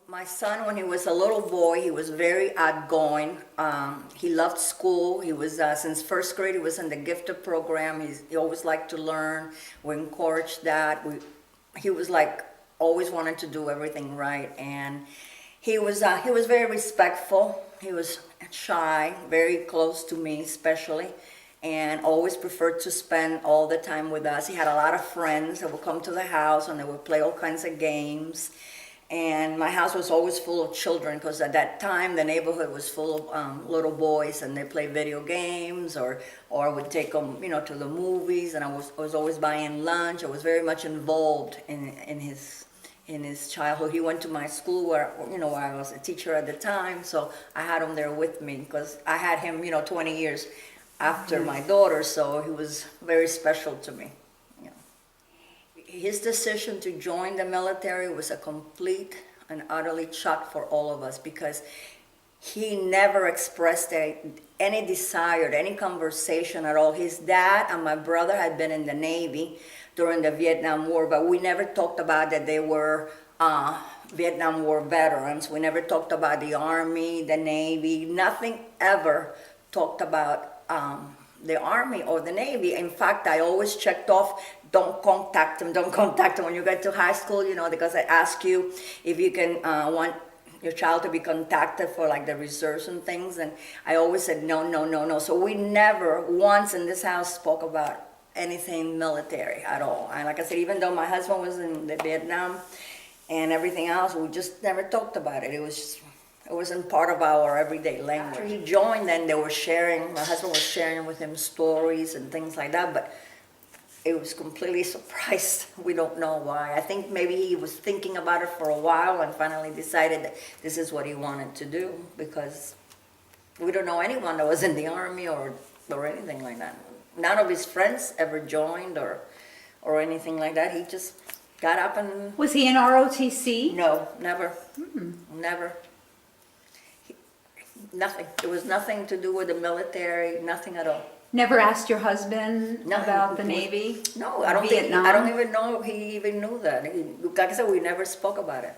My son, when he was a little boy, he was very outgoing. He loved school. He was, since first grade, he was in the gifted program. He always liked to learn. We encouraged that. He was like, always wanted to do everything right. And he was very respectful. He was shy, very close to me especially, and always preferred to spend all the time with us. He had a lot of friends that would come to the house and they would play all kinds of games. And my house was always full of children because at that time the neighborhood was full of little boys, and they played video games, or I would take them, to the movies, and I was always buying lunch. I was very much involved in his childhood. He went to my school where I was a teacher at the time, so I had him there with me because I had him 20 years after my daughter, so he was very special to me. His decision to join the military was a complete and utterly shock for all of us because he never expressed any desire, any conversation at all. His dad and my brother had been in the Navy during the Vietnam War, but we never talked about that they were Vietnam War veterans. We never talked about the Army, the Navy, nothing ever talked about the Army or the Navy. In fact, I always checked off, don't contact them when you get to high school, because I ask you if you can want your child to be contacted for like the reserves and things, and I always said no. So we never once in this house spoke about anything military at all. And like I said, even though my husband was in the Vietnam and everything else, we just never talked about it. It wasn't part of our everyday language. After he joined, then they were sharing, my husband was sharing with him stories and things like that, but it was completely surprised. We don't know why. I think maybe he was thinking about it for a while and finally decided that this is what he wanted to do, because we don't know anyone that was in the Army or anything like that. None of his friends ever joined or anything like that. He just got up and... Was he in ROTC? No, never. Never. Nothing. It was nothing to do with the military, nothing at all. Never asked your husband about the Navy? No, I don't even know he even knew that. Like I said, we never spoke about it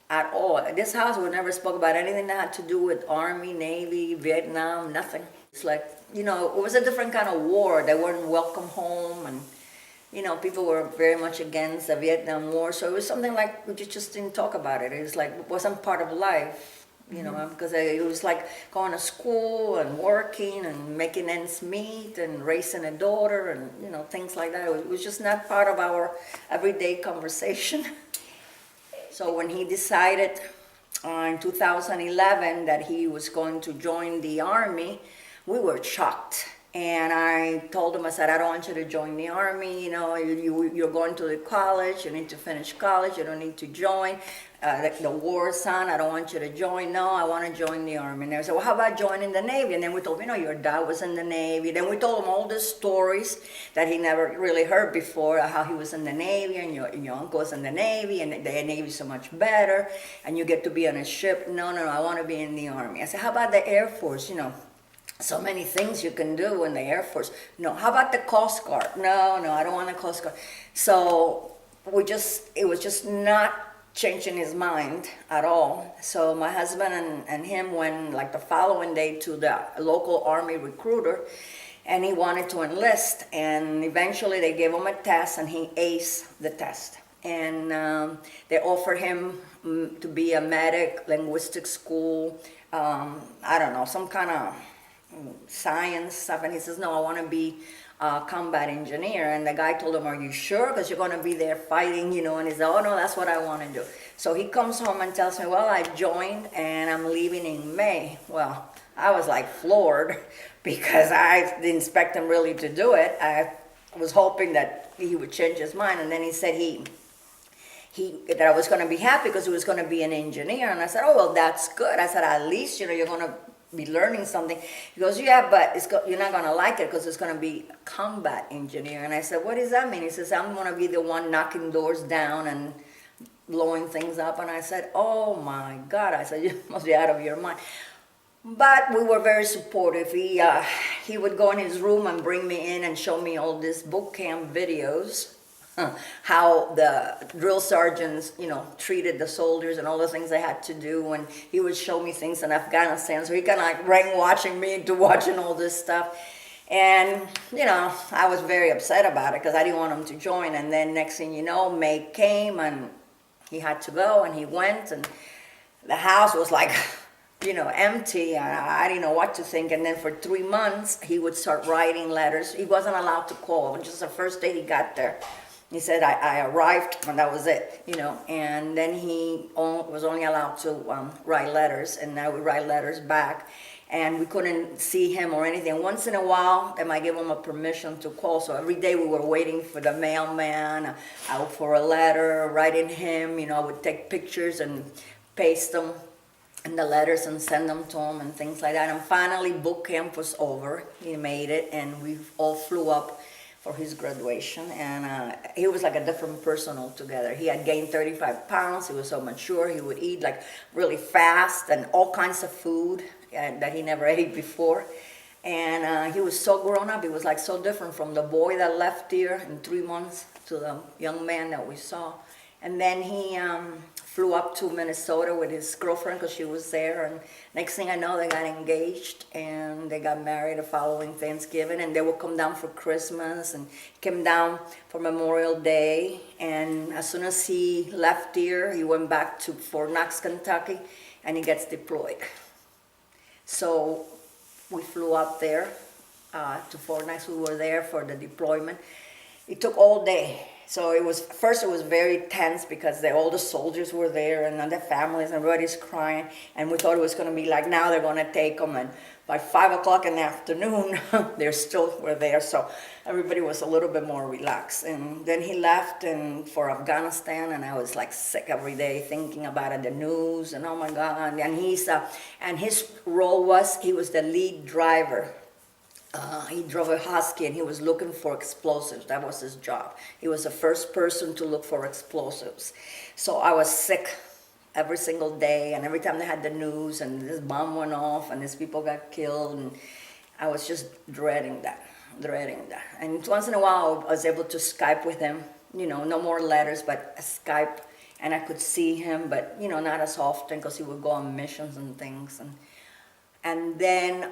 at all. At this house, we never spoke about anything that had to do with Army, Navy, Vietnam, nothing. It's like, it was a different kind of war. They weren't welcome home, and people were very much against the Vietnam War. So it was something like we just didn't talk about it. It was like it wasn't part of life. Because it was like going to school and working and making ends meet and raising a daughter and, things like that. It was just not part of our everyday conversation. So when he decided in 2011 that he was going to join the Army, we were shocked. And I told him, I said, I don't want you to join the Army, you're going to the college, you need to finish college, you don't need to join. The war's on, I don't want you to join. No, I want to join the Army. And they said, well, how about joining the Navy? And then we told him, your dad was in the Navy. Then we told him all the stories that he never really heard before, how he was in the Navy, and your uncle was in the Navy, and the Navy is so much better, and you get to be on a ship. No, I want to be in the Army. I said, how about the Air Force, so many things you can do in the Air Force. No, how about the Coast Guard? No, I don't want the Coast Guard. So it was just not changing his mind at all. So my husband and him went like the following day to the local Army recruiter, and he wanted to enlist. And eventually they gave him a test, and he aced the test. And they offered him to be a medic, linguistic school, I don't know, some kind of science stuff, and he says, no, I want to be a combat engineer. And the guy told him, are you sure? Because you're going to be there fighting, and he said, oh no, that's what I want to do. So he comes home and tells me, well, I joined and I'm leaving in May. Well, I was like floored because I didn't expect him really to do it. I was hoping that he would change his mind, and then he said that I was going to be happy because he was going to be an engineer. And I said, oh, well, that's good. I said, at least, you're going to be learning something. He goes, yeah, but you're not going to like it because it's going to be combat engineer. And I said, what does that mean? He says, I'm going to be the one knocking doors down and blowing things up. And I said, oh my God. I said, you must be out of your mind. But we were very supportive. He would go in his room and bring me in and show me all these boot camp videos how the drill sergeants, treated the soldiers and all the things they had to do. And he would show me things in Afghanistan. So he kind of like brainwashing me into watching all this stuff. And, I was very upset about it because I didn't want him to join. And then next thing you know, May came and he had to go and he went. And the house was like, empty. I didn't know what to think. And then for 3 months, he would start writing letters. He wasn't allowed to call. Just the first day he got there. He said, I arrived, and that was it, And then he was only allowed to write letters, and I would write letters back. And we couldn't see him or anything. Once in a while, they might give him a permission to call. So every day we were waiting for the mailman, out for a letter, writing him. I would take pictures and paste them in the letters and send them to him and things like that. And finally, boot camp was over. He made it, and we all flew up for his graduation, and he was like a different person altogether. He had gained 35 pounds. He was so mature. He would eat like really fast and all kinds of food that he never ate before. And he was so grown up. He was like so different from the boy that left here in 3 months to the young man that we saw. And then he flew up to Minnesota with his girlfriend because she was there. And next thing I know, they got engaged and they got married the following Thanksgiving. And they would come down for Christmas and came down for Memorial Day. And as soon as he left here, he went back to Fort Knox, Kentucky, and he gets deployed. So we flew up there to Fort Knox. We were there for the deployment. It took all day. So it was very tense because all the soldiers were there and the families and everybody's crying, and we thought it was going to be like, now they're going to take them, and by 5 o'clock in the afternoon they were there. So everybody was a little bit more relaxed. And then he left and for Afghanistan, and I was like sick every day thinking about it, the news, and oh my God. And his role was he was the lead driver. He drove a Husky and he was looking for explosives. That was his job. He was the first person to look for explosives. So I was sick every single day, and every time they had the news and this bomb went off and these people got killed, and I was just dreading that. And once in a while I was able to Skype with him, no more letters, but a Skype, and I could see him, but not as often because he would go on missions and things. And then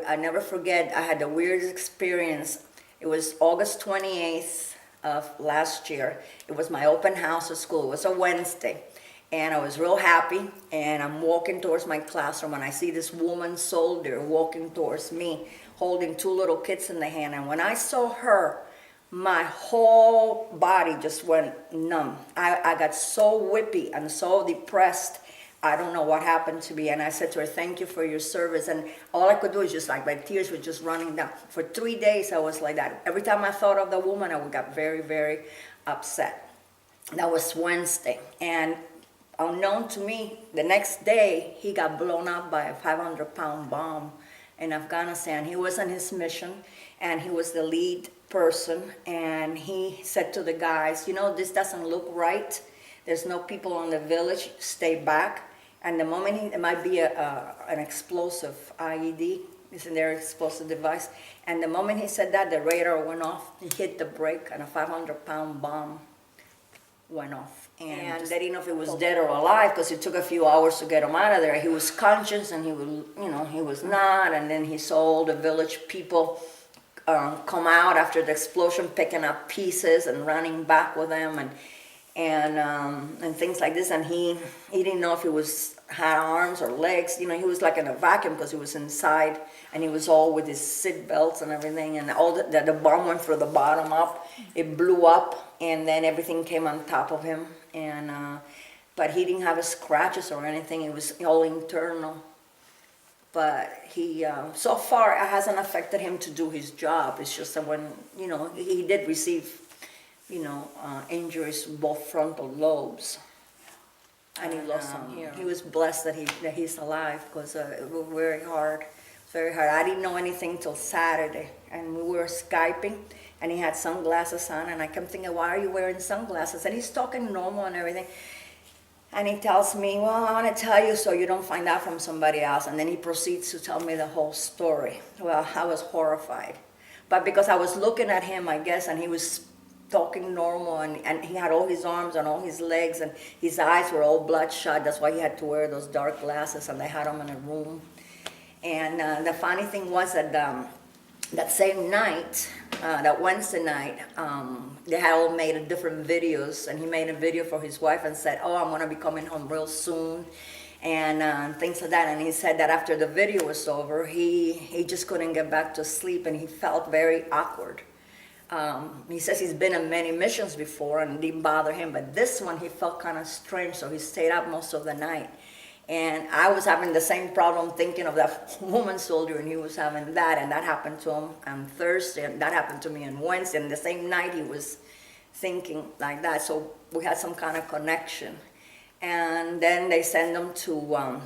I never forget, I had the weirdest experience. It was August 28th of last year. It was my open house at school. It was a Wednesday. And I was real happy. And I'm walking towards my classroom, and I see this woman soldier walking towards me, holding 2 little kids in the hand. And when I saw her, my whole body just went numb. I got so whippy and so depressed. I don't know what happened to me. And I said to her, thank you for your service. And all I could do is just like, my tears were just running down. For 3 days, I was like that. Every time I thought of the woman, I got very, very upset. That was Wednesday. And unknown to me, the next day, he got blown up by a 500-pound bomb in Afghanistan. He was on his mission, and he was the lead person. And he said to the guys, this doesn't look right. There's no people in the village. Stay back. And the moment it might be an explosive IED, it's in their explosive device. And the moment he said that, the radar went off. He hit the brake, and a 500-pound bomb went off. And they didn't know if he was dead or alive because it took a few hours to get him out of there. He was conscious, and he was not. And then he saw all the village people come out after the explosion, picking up pieces and running back with them, and things like this. And he didn't know if he had arms or legs. He was like in a vacuum because he was inside, and he was all with his seat belts and everything. And all the bomb went from the bottom up. It blew up, and then everything came on top of him. And but he didn't have scratches or anything. It was all internal. But he so far it hasn't affected him to do his job. It's just that when he did receive injuries to both frontal lobes, and he lost some here. He was blessed that he's alive because it was very hard. I didn't know anything till Saturday, and we were Skyping, and he had sunglasses on, and I kept thinking, why are you wearing sunglasses? And he's talking normal and everything, and he tells me, well, I want to tell you so you don't find out from somebody else. And then he proceeds to tell me the whole story. Well, I was horrified, but because I was looking at him, I guess, and he was talking normal, and he had all his arms and all his legs, and his eyes were all bloodshot. That's why he had to wear those dark glasses, and they had him in a room. And the funny thing was that that same night, that Wednesday night, they had all made different videos, and he made a video for his wife and said, "Oh, I'm gonna be coming home real soon," and things like that. And he said that after the video was over, he just couldn't get back to sleep, and he felt very awkward. He says he's been on many missions before and it didn't bother him, but this one he felt kind of strange, so he stayed up most of the night. And I was having the same problem thinking of that woman soldier, and he was having that, and that happened to him on Thursday, and that happened to me on Wednesday, and the same night he was thinking like that, so we had some kind of connection. And then they sent him to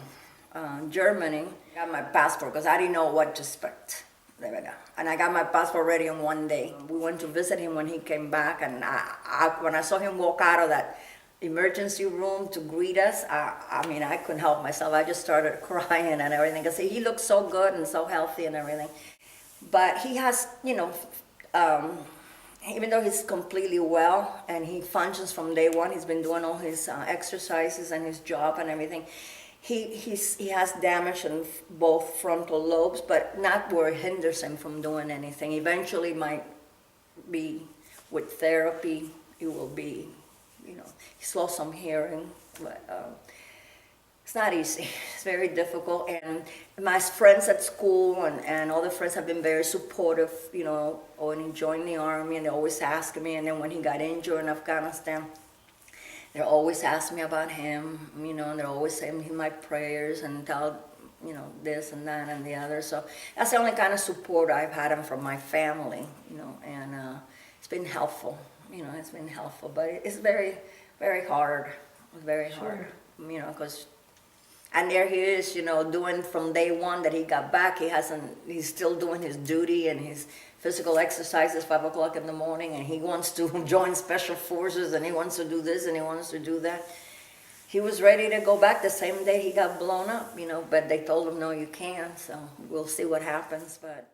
Germany. I got my passport because I didn't know what to expect. And I got my passport ready in one day. We went to visit him when he came back, and when I saw him walk out of that emergency room to greet us, I mean, I couldn't help myself. I just started crying and everything because he looked so good and so healthy and everything. But he has, you know, even though he's completely well and he functions from day one, he's been doing all his exercises and his job and everything. He has damage in both frontal lobes, but not where it hinders him from doing anything. Eventually, might be with therapy, it will be, you know, he's lost some hearing, but it's not easy. It's very difficult. And my friends at school and other friends have been very supportive, you know, when he joined the army, and they always ask me. And then when he got injured in Afghanistan, they're always asking me about him, you know, and they're always sending him my prayers and tell, you know, this and that and the other. So that's the only kind of support I've had him from my family, you know, and it's been helpful, you know, it's been helpful. But it's very, very hard, very hard, you know, because, and there he is, you know, doing from day one that he got back, he's still doing his duty and his physical exercises 5 o'clock in the morning, and he wants to join special forces, and he wants to do this and he wants to do that. He was ready to go back the same day he got blown up, you know, but they told him, no, you can't, so we'll see what happens, but.